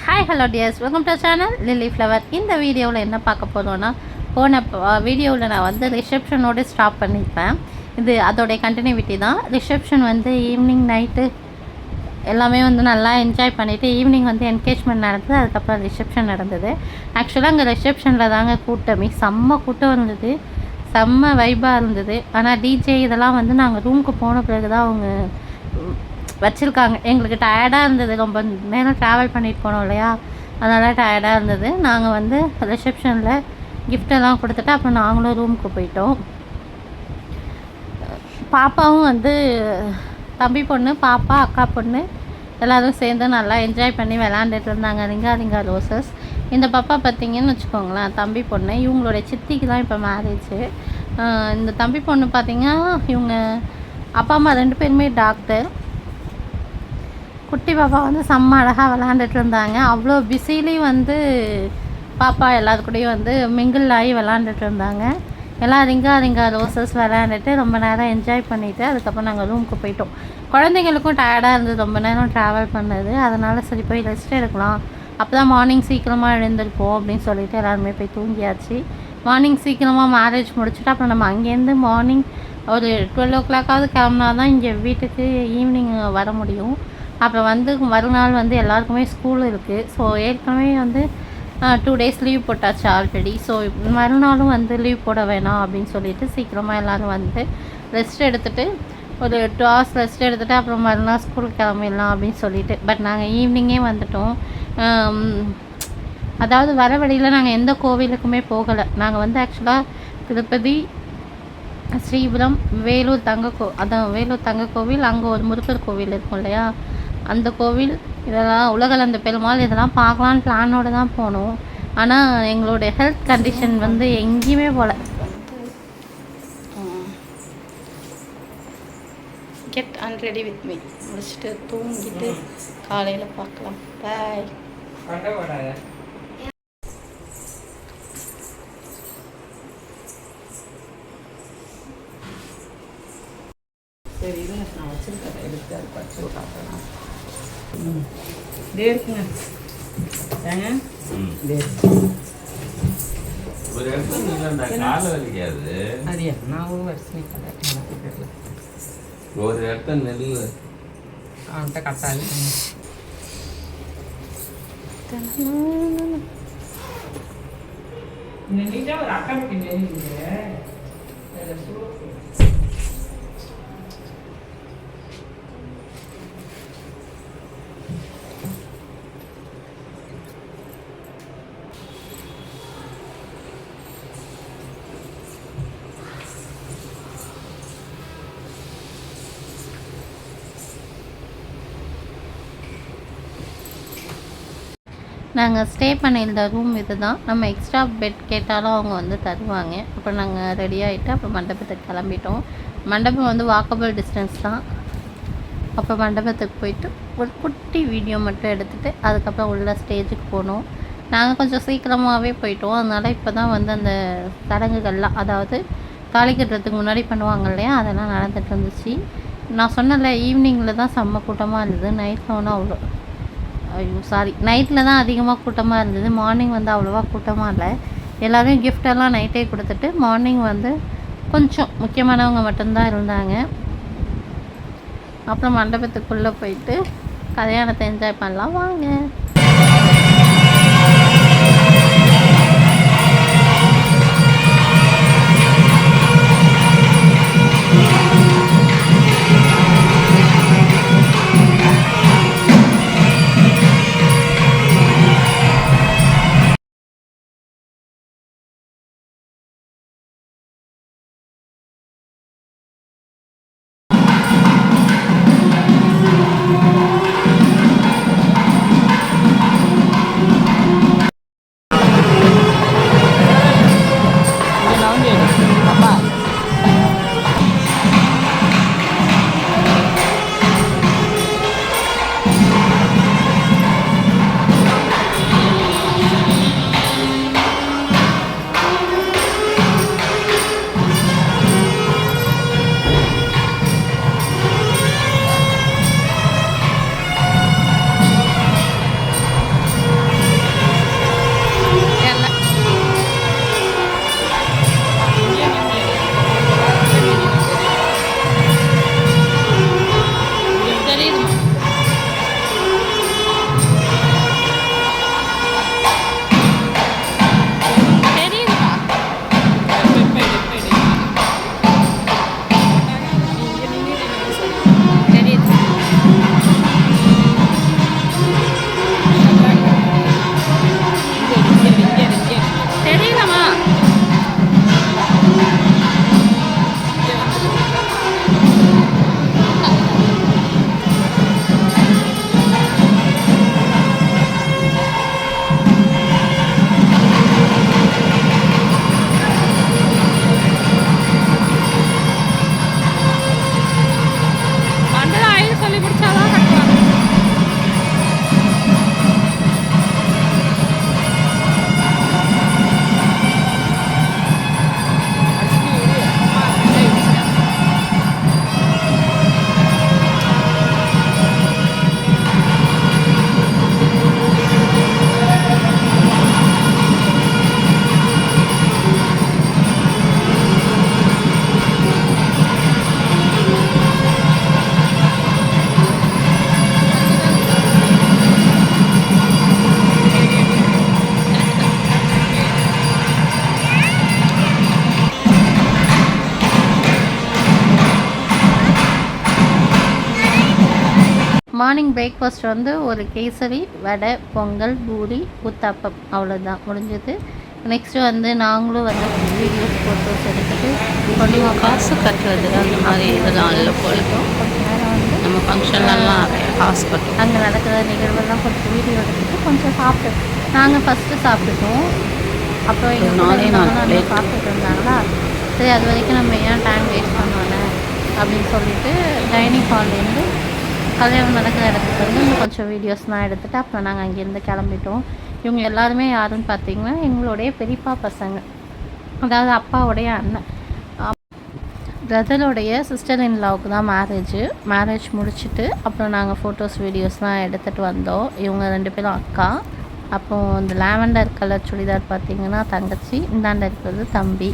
Hi hello dears, welcome to channel lily flower. இந்த வீடியோவில் என்ன பார்க்க போகிறோன்னா, போன வீடியோவில் நான் வந்து ரிசப்ஷனோடு ஸ்டாப் பண்ணியிருப்பேன். இது அதோடைய கண்டினியூட்டி தான். ரிசப்ஷன் வந்து ஈவினிங் நைட்டு எல்லாமே வந்து நல்லா என்ஜாய் பண்ணிவிட்டு ஈவினிங் வந்து என்கேஜ்மெண்ட் நடந்தது. அதுக்கப்புறம் ரிசப்ஷன் நடந்தது. ஆக்சுவலாக அங்கே ரிசப்ஷனில் தாங்க கூட்டமே செம்ம கூட்டம் இருந்தது, செம்ம வைப்பாக இருந்தது. ஆனால் டிஜே இதெல்லாம் வந்து நாங்கள் ரூமுக்கு போன பிறகு தான் அவங்க வச்சுருக்காங்க. எங்களுக்கு டயர்டாக இருந்தது, ரொம்ப நேரம் ட்ராவல் பண்ணிட்டு போனோம் இல்லையா, அதனால் டயர்டாக இருந்தது. நாங்கள் வந்து ரிசப்ஷனில் கிஃப்டெல்லாம் கொடுத்துட்டு அப்புறம் நாங்களும் ரூமுக்கு போயிட்டோம். பாப்பாவும் வந்து தம்பி பொண்ணு, பாப்பா, அக்கா பொண்ணு எல்லோரும் சேர்ந்து நல்லா என்ஜாய் பண்ணி விளாண்டுட்டு இருந்தாங்க. ரிங்கா ரிங்கா ரோசஸ். இந்த பாப்பா பார்த்திங்கன்னு வச்சுக்கோங்களேன், தம்பி பொண்ணு. இவங்களுடைய சித்திக்கு தான் இப்போ மேரேஜு. இந்த தம்பி பொண்ணு பார்த்திங்கன்னா இவங்க அப்பா அம்மா 2 பேருமே டாக்டர். குட்டி பாப்பா வந்து செம்ம அழகாக விளாண்டுட்டு இருந்தாங்க. அவ்வளோ பிஸிலையும் வந்து பாப்பா எல்லாத்துக்கூடையும் வந்து மிங்கிள் ஆகி விளாண்டுட்டு இருந்தாங்க. எல்லாம் ரிங்கா ரோசஸ் விளாண்டுட்டு ரொம்ப நேரம் என்ஜாய் பண்ணிவிட்டு அதுக்கப்புறம் நாங்கள் ரூமுக்கு போயிட்டோம். குழந்தைங்களுக்கும் டயர்டாக இருந்தது, ரொம்ப நேரம் ட்ராவல் பண்ணது. அதனால் சரி போய் ரெஸ்ட் எடுக்கலாம், அப்போ தான் மார்னிங் சீக்கிரமாக எழுந்திருப்போம் அப்படின்னு சொல்லிட்டு எல்லாருமே போய் தூங்கியாச்சு. மார்னிங் சீக்கிரமாக மேரேஜ் முடிச்சுட்டு அப்புறம் நம்ம அங்கேருந்து மார்னிங் ஒரு 12 o'clock கிளம்புனா தான் இங்கே வீட்டுக்கு ஈவினிங் வர முடியும். அப்புறம் வந்து மறுநாள் வந்து எல்லாருக்குமே ஸ்கூல் இருக்குது. ஸோ ஏற்கனவே வந்து 2 days லீவ் போட்டாச்சு ஆல்ரெடி. ஸோ மறுநாளும் வந்து லீவ் போட வேணாம் அப்படின்னு சொல்லிட்டு சீக்கிரமாக எல்லோரும் வந்து ரெஸ்ட் எடுத்துகிட்டு ஒரு 2 hours ரெஸ்ட் எடுத்துகிட்டு அப்புறம் மறுநாள் ஸ்கூலுக்கு கிளம்பிடலாம் அப்படின்னு சொல்லிட்டு. பட் நாங்கள் ஈவினிங்கே வந்துட்டோம். அதாவது வர வழியில் நாங்கள் எந்த கோவிலுக்குமே போகலை. நாங்கள் வந்து ஆக்சுவலாக திருப்பதி, ஸ்ரீபுரம், வேலூர் தங்க கோவில், அங்கே ஒரு முருகர் கோவில் இருக்கும் இல்லையா, அந்த கோவில், இதெல்லாம் உலகளந்த பெருமாள், இதெல்லாம் பார்க்கலான்னு பிளானோடு தான் போனோம். ஆனால் எங்களுடைய ஹெல்த் கண்டிஷன் வந்து எங்கேயுமே போகல. கெட் அன்ரெடி வித் மீ முடிச்சுட்டு தூங்கிட்டு காலையில் பார்க்கலாம். பாய். சரி, இருங்க, நான் வச்சுருக்கேன், எடுத்து அது படிச்சு விட்றேன். இருக்குங்க ஏங்க, ஒரு இடத்துல காலை வலிக்காது. அது என்னாவோ வரிசை கடை எனக்கு தெரியல. ஒரு இடத்துல நெல் அவன்கிட்ட கட்டாது. நெல்லிட்டா ஒரு அக்காவுக்கு நெல்லிங்க நாங்கள் ஸ்டே பண்ணியிருந்த ரூம் இது தான். நம்ம எக்ஸ்ட்ரா பெட் கேட்டாலும் அவங்க வந்து தருவாங்க. அப்புறம் நாங்கள் ரெடி ஆகிட்டு அப்புறம் மண்டபத்துக்கு கிளம்பிட்டோம். மண்டபம் வந்து வாக்கபிள் டிஸ்டன்ஸ் தான். அப்புறம் மண்டபத்துக்கு போயிட்டு ஒரு குட்டி வீடியோ மட்டும் எடுத்துகிட்டு அதுக்கப்புறம் உள்ள ஸ்டேஜுக்கு போனோம். நாங்கள் கொஞ்சம் சீக்கிரமாகவே போயிட்டோம். அதனால் இப்போ தான் வந்து அந்த சடங்குகள்லாம், அதாவது தாலி கட்டுறதுக்கு முன்னாடி பண்ணுவாங்க இல்லையா, அதெல்லாம் நடந்துகிட்டு இருந்துச்சு. நான் சொன்னல ஈவினிங்கில் தான் செம்ம கூட்டமாக இருந்தது. நைட்டில் ஒன்றும் நைட்டில் தான் அதிகமாக கூட்டமாக இருந்தது. மார்னிங் வந்து அவ்வளோவா கூட்டமாக இல்லை. எல்லோரும் கிஃப்டெல்லாம் நைட்டே கொடுத்துட்டு மார்னிங் வந்து கொஞ்சம் முக்கியமானவங்க மட்டும்தான் இருந்தாங்க. அப்புறம் மண்டபத்துக்குள்ளே போயிட்டு கல்யாணத்தை என்ஜாய் பண்ணலாம் வாங்க. மார்னிங் பிரேக்ஃபாஸ்ட் வந்து ஒரு கேசரி, வடை, பொங்கல், பூரி, ஊத்தாப்பம் அவ்வளோதான் முடிஞ்சது. நெக்ஸ்ட்டு வந்து நாங்களும் வந்து வீடியோஸ் ஃபோட்டோஸ் எடுத்துகிட்டு பொண்ணுங்க காசு கட்டுறது அந்த மாதிரி இதெல்லாம் இல்லை போலிக்கும். கொஞ்சம் நேரம் வந்து நம்ம ஃபங்க்ஷன்லாம் காசு கட்டுவோம். அங்கே நடக்கிற நிகழ்வெல்லாம் கொஞ்சம் வீடியோ எடுத்துகிட்டு கொஞ்சம் சாப்பிட்டு நாங்கள் ஃபஸ்ட்டு சாப்பிட்டுட்டோம். அப்புறம் எங்கள் சாப்பிட்டுட்டு இருந்தாங்களா, சரி அது வரைக்கும் நம்ம ஏன் டைம் வேஸ்ட் பண்ணோன்னு அப்படின்னு சொல்லிட்டு டைனிங் ஹால்லேருந்து கல்யாணம் நடக்கிற இடத்துக்கு வந்து இன்னும் கொஞ்சம் வீடியோஸ்லாம் எடுத்துகிட்டு அப்புறம் நாங்கள் அங்கேருந்து கிளம்பிட்டோம். இவங்க எல்லாருமே யாருன்னு பார்த்தீங்கன்னா எங்களுடைய பெரியப்பா பசங்க, அதாவது அப்பாவுடைய அண்ணன் பிரதருடைய சிஸ்டர் இன் லாவுக்கு தான் மேரேஜ் முடிச்சுட்டு அப்புறம் நாங்கள் ஃபோட்டோஸ் வீடியோஸ்லாம் எடுத்துகிட்டு வந்தோம். இவங்க 2 பேரும் அக்கா. அப்புறம் இந்த லாவெண்டர் கலர் சுடிதார் பார்த்திங்கன்னா தங்கச்சி, இந்தாண்ட இருக்கிறது தம்பி,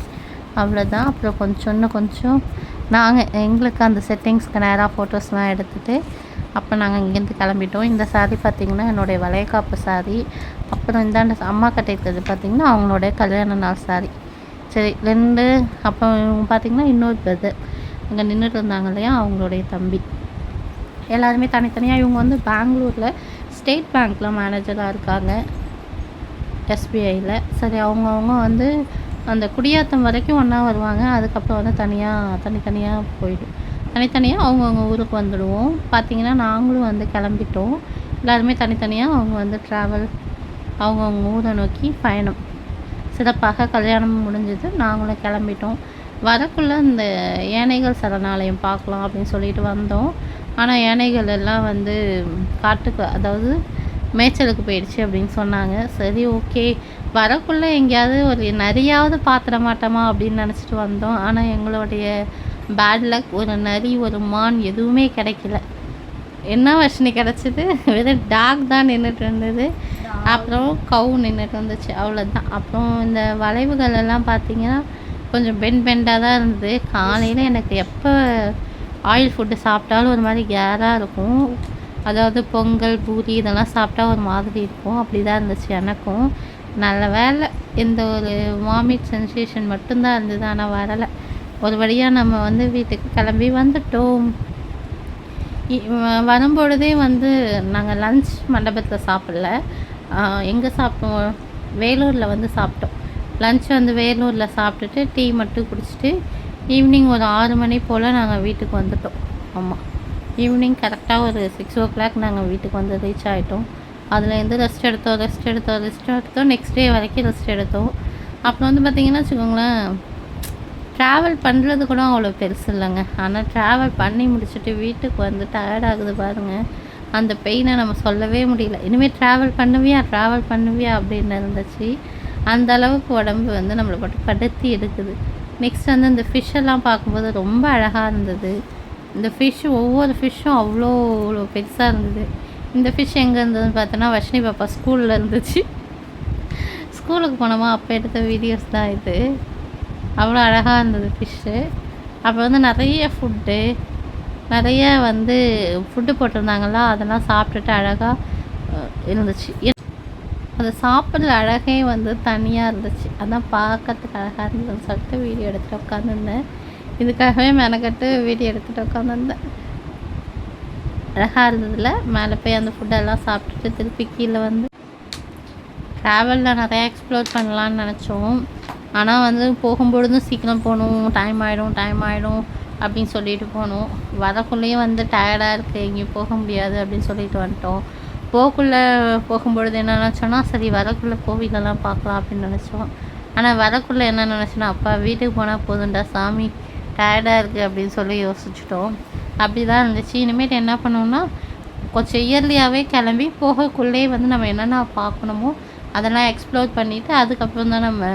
அவ்வளோதான். அப்புறம் கொஞ்சம் நாங்கள் எங்களுக்கு அந்த செட்டிங்ஸ்க்கு நேராக ஃபோட்டோஸ்லாம் எடுத்துகிட்டு அப்போ நாங்கள் இங்கேருந்து கிளம்பிட்டோம். இந்த சாரீ பார்த்திங்கன்னா என்னுடைய வளையக்காப்பு சாரீ. அப்புறம் இந்தாண்ட அம்மா கட்டை இருக்கிறது பார்த்திங்கன்னா அவங்களோட கல்யாண நாள் சாரீ. சரி 2 அப்புறம் இவங்க பார்த்திங்கன்னா இன்னொரு பிரதர் அங்கே நின்றுட்டு இருந்தாங்க இல்லையா, அவங்களுடைய தம்பி. எல்லாருமே தனித்தனியாக. இவங்க வந்து பெங்களூரில் ஸ்டேட் பேங்க்கில் மேனேஜராக இருக்காங்க, எஸ்பிஐயில். சரி அவங்கவுங்க வந்து அந்த குடியாத்தம் வரைக்கும் ஒன்றா வருவாங்க. அதுக்கப்புறம் வந்து தனித்தனியாக போயிடும். தனித்தனியாக அவங்கவுங்க ஊருக்கு வந்துடுவோம். பார்த்திங்கன்னா நாங்களும் வந்து கிளம்பிட்டோம். எல்லாருமே தனித்தனியாக அவங்க வந்து ட்ராவல் அவங்கவுங்க ஊரை நோக்கி பயணம். சிறப்பாக கல்யாணம் முடிஞ்சது. நாங்களும் கிளம்பிட்டோம். வரக்குள்ளே இந்த யானைகள் சரணாலயம் பார்க்கலாம் அப்படின்னு சொல்லிட்டு வந்தோம். ஆனால் யானைகள் எல்லாம் வந்து காட்டுக்கு, அதாவது மேய்ச்சலுக்கு போயிடுச்சு அப்படின்னு சொன்னாங்க. சரி ஓகே, வரக்குள்ளே எங்கேயாவது ஒரு நரியாவது பார்த்துட மாட்டோமா அப்படின்னு நினச்சிட்டு வந்தோம். ஆனால் எங்களுடைய பேட் லக், ஒரு நரி ஒரு மான் எதுவுமே கிடைக்கல. என்ன வர்ஷினி கிடச்சிது, வெறும் டாக் தான் நின்றுட்டு இருந்தது, அப்புறம் கவு நின்றுட்டு வந்துச்சு, அவ்வளோதான். அப்புறம் இந்த வளைவுகள் எல்லாம் பார்த்திங்கன்னா கொஞ்சம் பெண்டாக தான் இருந்தது. காலையில் எனக்கு எப்போ ஆயில் ஃபுட்டு சாப்பிட்டாலும் ஒரு மாதிரி கேராக இருக்கும். அதாவது பொங்கல், பூரி இதெல்லாம் சாப்பிட்டா ஒரு மாதிரி இருக்கும். அப்படி தான் இருந்துச்சு எனக்கும். நல்ல வேலை, இந்த ஒரு வாமிட் சென்சேஷன் மட்டும்தான் இருந்தது, ஆனால் வரலை. ஒரு வழியாக நம்ம வந்து வீட்டுக்கு கிளம்பி வந்துட்டோம். வரும்பொழுதே வந்து நாங்கள் லன்ச் மண்டபத்தில் சாப்பிடல, எங்கே சாப்பிட்டோம், வேலூரில் வந்து சாப்பிட்டோம். லன்ச் வந்து வேலூரில் சாப்பிட்டுட்டு டீ மட்டும் குடிச்சிட்டு ஈவினிங் ஒரு 6 மணி போல் நாங்கள் வீட்டுக்கு வந்துட்டோம். ஆமாம், ஈவினிங் கரெக்டாக ஒரு 6 o'clock நாங்கள் வீட்டுக்கு வந்து ரீச் ஆகிட்டோம். அதுலேருந்து ரெஸ்ட் எடுத்தோம். நெக்ஸ்ட் டே வரைக்கும் ரெஸ்ட் எடுத்தோம். அப்புறம் வந்து பார்த்திங்கன்னா வச்சுக்கோங்களேன், ட்ராவல் பண்ணுறது கூட அவ்வளோ பெருசு இல்லைங்க. ஆனால் ட்ராவல் பண்ணி முடிச்சுட்டு வீட்டுக்கு வந்து டயர்டாகுது பாருங்கள், அந்த பெயினை நம்ம சொல்லவே முடியல. இனிமேல் ட்ராவல் பண்ணுவியா அப்படின்னு இருந்துச்சு. அந்த அளவுக்கு உடம்பு வந்து நம்மளை மட்டும் படுத்தி எடுக்குது. நெக்ஸ்ட் வந்து இந்த ஃபிஷ்ஷெல்லாம் பார்க்கும்போது ரொம்ப அழகாக இருந்தது. இந்த ஒவ்வொரு ஃபிஷ்ஷும் அவ்வளோ பெருசாக இருந்தது. இந்த ஃபிஷ் எங்கே இருந்ததுன்னு பார்த்தோன்னா வர்ஷினி பாப்பா ஸ்கூலில் இருந்துச்சு. ஸ்கூலுக்கு போனோமா அப்போ எடுத்த வீடியோஸ் தான் இது. அவ்வளோ அழகாக இருந்தது ஃபிஷ்ஷு. அப்புறம் வந்து நிறைய வந்து ஃபுட்டு போட்டிருந்தாங்களா, அதெல்லாம் சாப்பிட்டுட்டு அழகாக இருந்துச்சு. அது சாப்பிட்ற அழகே வந்து தனியாக இருந்துச்சு. அதான் பார்க்கறதுக்கு அழகாக இருந்ததுன்னு சொல்லிட்டு வீடியோ எடுத்துகிட்டு உட்காந்துருந்தேன். இதுக்காகவே மெனக்கட்டு வீடியோ எடுத்துகிட்டு உட்காந்துருந்தேன். அழகாக இருந்ததில்ல. மேலே போய் அந்த ஃபுட்டெல்லாம் சாப்பிட்டுட்டு திருப்பி கீழே வந்து ட்ராவலில் நிறையா எக்ஸ்ப்ளோர் பண்ணலான்னு நினச்சோம். ஆனால் வந்து போகும்பொழுதும் சீக்கிரம் போகணும், டைம் ஆகிடும் அப்படின்னு சொல்லிட்டு போனோம். வரக்குள்ளேயே வந்து டயர்டாக இருக்குது, எங்கேயும் போக முடியாது அப்படின்னு சொல்லிட்டு வந்துட்டோம். போகும்பொழுது என்ன நினச்சோன்னா, சரி வரக்குள்ளே கோவிலெல்லாம் பார்க்கலாம் அப்படின்னு நினச்சோம். ஆனால் வரக்குள்ளே என்ன நினச்சோன்னா, அப்பா வீட்டுக்கு போனால் போதும்டா சாமி, டயர்டாக இருக்குது அப்படின்னு சொல்லி யோசிச்சிட்டோம். அப்படி தான் இருந்துச்சு. இனிமேல் என்ன பண்ணோம்னா, கொஞ்சம் இயர்லியாகவே கிளம்பி போகக்குள்ளே வந்து நம்ம என்னென்ன பார்க்கணுமோ அதெல்லாம் எக்ஸ்ப்ளோர் பண்ணிவிட்டு அதுக்கப்புறம் தான் நம்ம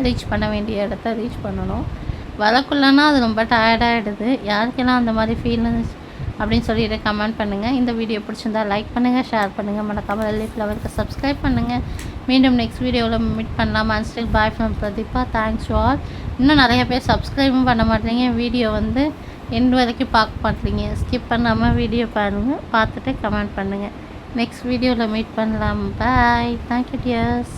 ரீச் பண்ண வேண்டிய இடத்த ரீச் பண்ணணும். வரக்குள்ளனா அது ரொம்ப டயர்டாகிடுது. யாருக்கெல்லாம் அந்த மாதிரி ஃபீல் இருந்துச்சு அப்படின்னு சொல்லிட்டு கமெண்ட் பண்ணுங்கள். இந்த வீடியோ பிடிச்சிருந்தா லைக் பண்ணுங்கள், ஷேர் பண்ணுங்கள், மறக்காம LA Flower சப்ஸ்கிரைப் பண்ணுங்கள். மீண்டும் நெக்ஸ்ட் வீடியோவில் மீட் பண்ணலாம். And still bye from Pradeepa. Thanks to all. இன்னும் நிறைய பேர் சப்ஸ்கிரைபும் பண்ண மாட்டேங்க, வீடியோ வந்து எண்ட் வரைக்கும் பார்க்க மாட்டேங்க. ஸ்கிப் பண்ணாமல் வீடியோ பாருங்கள், பார்த்துட்டு கமெண்ட் பண்ணுங்கள். நெக்ஸ்ட் வீடியோவில் மீட் பண்ணலாம். பாய். Thank you tears.